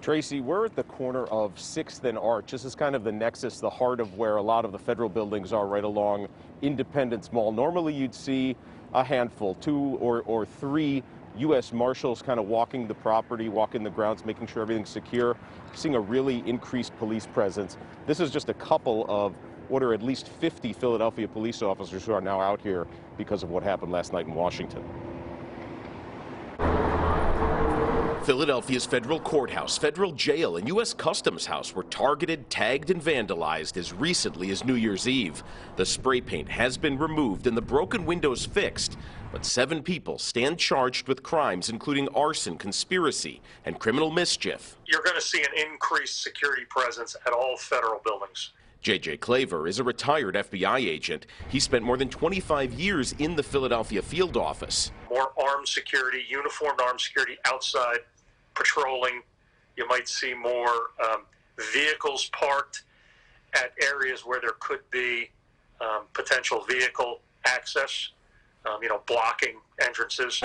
Tracy, we're at the corner of 6th and Arch. This is kind of the nexus, the heart of where a lot of the federal buildings are, right along Independence Mall. Normally you'd see a handful, 2 or 3 U.S. Marshals kind of walking the property, walking the grounds, making sure everything's secure, seeing a really increased police presence. This is just a couple of what are at least 50 Philadelphia police officers who are now out here because of what happened last night in Washington. Philadelphia's federal courthouse, federal jail, and U.S. Customs House were targeted, tagged, and vandalized as recently as New Year's Eve. The spray paint has been removed and the broken windows fixed, but 7 people stand charged with crimes including arson, conspiracy, and criminal mischief. You're going to see an increased security presence at all federal buildings. J.J. Claver is a retired FBI agent. He spent more than 25 years in the Philadelphia field office. More armed security, uniformed armed security outside patrolling. You might see more vehicles parked at areas where there could be potential vehicle access, blocking entrances.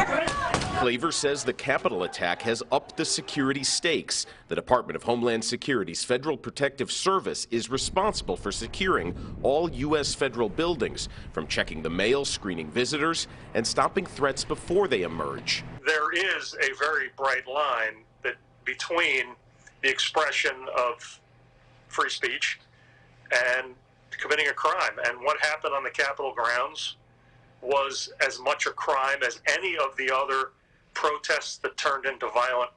Claver says the Capitol attack has upped the security stakes. The Department of Homeland Security's Federal Protective Service is responsible for securing all U.S. federal buildings, from checking the mail, screening visitors, and stopping threats before they emerge. There is a very bright line between the expression of free speech and committing a crime. And what happened on the Capitol grounds was as much a crime as any of the other protests that turned into violent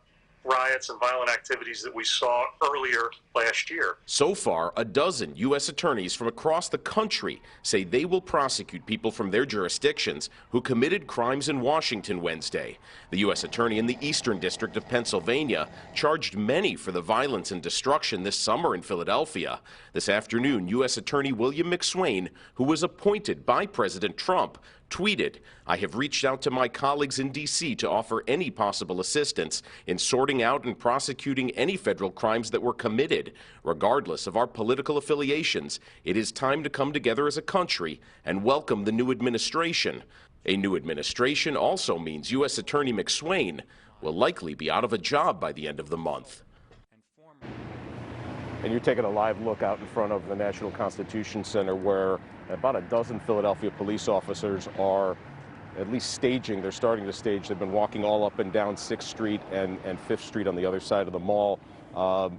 riots and violent activities that we saw earlier last year. So far, a dozen U.S. attorneys from across the country say they will prosecute people from their jurisdictions who committed crimes in Washington Wednesday. The U.S. attorney in the Eastern District of Pennsylvania charged many for the violence and destruction this summer in Philadelphia. This afternoon, U.S. Attorney William McSwain, who was appointed by President Trump, tweeted, "I have reached out to my colleagues in D.C. to offer any possible assistance in sorting out and prosecuting any federal crimes that were committed. Regardless of our political affiliations, it is time to come together as a country and welcome the new administration." A new administration also means U.S. Attorney McSwain will likely be out of a job by the end of the month. And you're taking a live look out in front of the National Constitution Center, where about a dozen Philadelphia police officers are at least staging. They're starting to stage. They've been walking all up and down 6th Street and 5th Street on the other side of the mall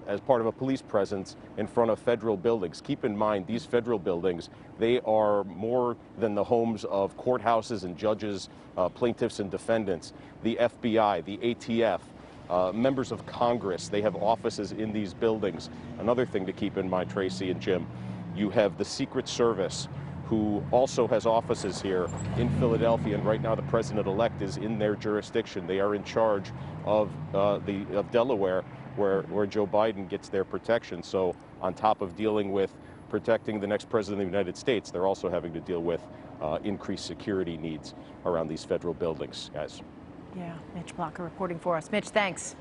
as part of a police presence in front of federal buildings. Keep in mind, these federal buildings, they are more than the homes of courthouses and judges, plaintiffs and defendants, the FBI, the ATF, members of Congress. They have offices in these buildings. Another thing to keep in mind, Tracy and Jim, you have the Secret Service, who also has offices here in Philadelphia, and right now the president-elect is in their jurisdiction. They are in charge of Delaware, where Joe Biden gets their protection. So on top of dealing with protecting the next president of the United States, they're also having to deal with increased security needs around these federal buildings, guys. Yeah, Mitch Blacher reporting for us. Mitch, thanks.